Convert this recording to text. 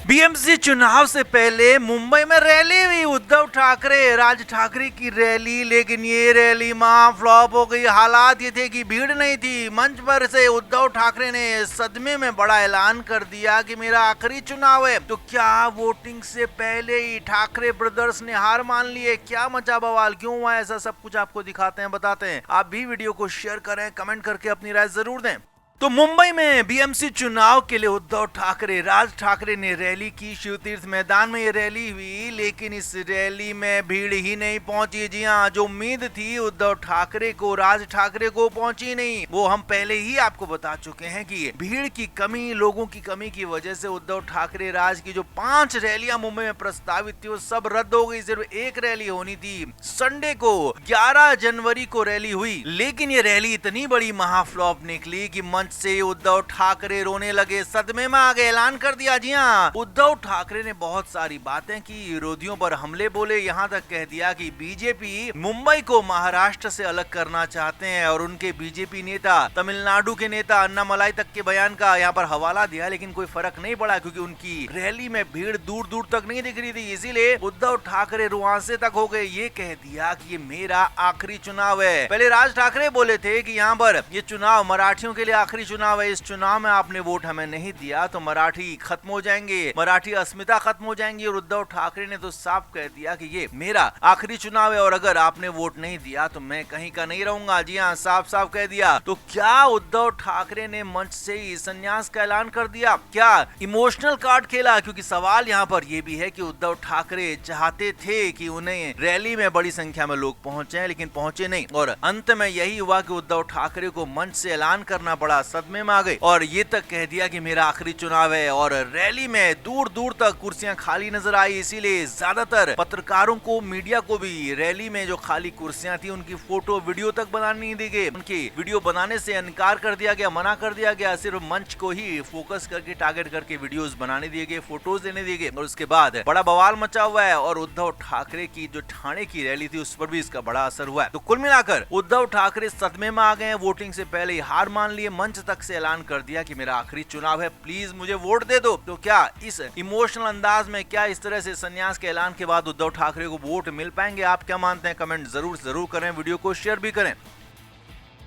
BMC चुनाव से पहले मुंबई में रैली हुई उद्धव ठाकरे, राज ठाकरे की रैली, लेकिन ये रैली मां फ्लॉप हो गई। हालात ये थे कि भीड़ नहीं थी। मंच पर से उद्धव ठाकरे ने सदमे में बड़ा ऐलान कर दिया कि मेरा आखिरी चुनाव है। तो क्या वोटिंग से पहले ही ठाकरे ब्रदर्स ने हार मान ली है? क्या मचा बवाल, क्यों हुआ ऐसा, सब कुछ आपको दिखाते हैं, बताते हैं। आप भी वीडियो को शेयर करें, कमेंट करके अपनी राय जरूर दें। तो मुंबई में बीएमसी चुनाव के लिए उद्धव ठाकरे, राज ठाकरे ने रैली की। शिवतीर्थ मैदान में ये रैली हुई, लेकिन इस रैली में भीड़ ही नहीं पहुंची। जी हाँ, जो उम्मीद थी उद्धव ठाकरे को, राज ठाकरे को, पहुंची नहीं। वो हम पहले ही आपको बता चुके हैं कि भीड़ की कमी, लोगों की कमी की वजह से उद्धव ठाकरे राज की जो 5 रैलियां मुंबई में प्रस्तावित थी वो सब रद्द हो गई। सिर्फ एक रैली होनी थी। संडे को 11 जनवरी को रैली हुई, लेकिन ये रैली इतनी बड़ी महाफ्लॉप निकली कि मंच से उद्धव ठाकरे रोने लगे, सदमे में आ गए, ऐलान कर दिया। जी हाँ, उद्धव ठाकरे ने बहुत सारी बातें की, विरोधियों पर हमले बोले, यहाँ तक कह दिया कि बीजेपी मुंबई को महाराष्ट्र से अलग करना चाहते हैं और उनके बीजेपी नेता, तमिलनाडु के नेता अन्नामलाई तक के बयान का यहाँ पर हवाला दिया, लेकिन कोई फर्क नहीं पड़ा क्योंकि उनकी रैली में भीड़ दूर दूर तक नहीं दिख रही थी। इसीलिए उद्धव ठाकरे रुआंसे तक हो गए। ये कह दिया कि ये मेरा आखिरी चुनाव है। पहले राज ठाकरे बोले थे कि यहाँ पर ये चुनाव मराठियों के लिए आखिरी चुनाव है, इस चुनाव में आपने वोट हमें नहीं दिया तो मराठी खत्म हो जाएंगे, मराठी अस्मिता खत्म हो जाएंगी। और उद्धव ठाकरे ने तो साफ कह दिया कि ये मेरा आखिरी चुनाव है और अगर आपने वोट नहीं दिया तो मैं कहीं का नहीं रहूंगा। जी हाँ, साफ साफ कह दिया। तो क्या उद्धव ठाकरे ने मंच से ही संन्यास का ऐलान कर दिया? क्या इमोशनल कार्ड खेला? क्योंकि सवाल यहाँ पर यह भी है कि उद्धव ठाकरे चाहते थे कि उन्हें रैली में बड़ी संख्या में लोग पहुंचे, लेकिन पहुंचे नहीं और अंत में यही हुआ कि उद्धव ठाकरे को मंच से ऐलान करना पड़ा, सदमे में आ गए और ये तक कह दिया कि मेरा आखिरी चुनाव है। और रैली में दूर दूर तक कुर्सियां खाली नजर आई, इसीलिए ज्यादातर पत्रकारों को, मीडिया को भी रैली में जो खाली कुर्सियां थी उनकी फोटो वीडियो तक बनाने नहीं दी गई। उनकी वीडियो बनाने से इनकार कर दिया गया, मना कर दिया गया। सिर्फ मंच को ही फोकस करके, टारगेट करके वीडियोस बनाने दिए गए, फोटोज देने दिए गए और उसके बाद बड़ा बवाल मचा हुआ है। और उद्धव ठाकरे की जो ठाणे की रैली थी उस पर भी इसका बड़ा असर हुआ है। तो कुल मिलाकर उद्धव ठाकरे सदमे में आ गए, वोटिंग से पहले ही हार मान लिए, मंच तक से ऐलान कर दिया कि मेरा आखिरी चुनाव है, प्लीज मुझे वोट दे दो। तो क्या इस इमोशनल अंदाज में, क्या इस तरह से संन्यास के ऐलान के बाद उद्धव ठाकरे को वोट मिल पाएंगे? आप क्या मानते हैं? कमेंट जरूर करें, वीडियो को शेयर भी करें।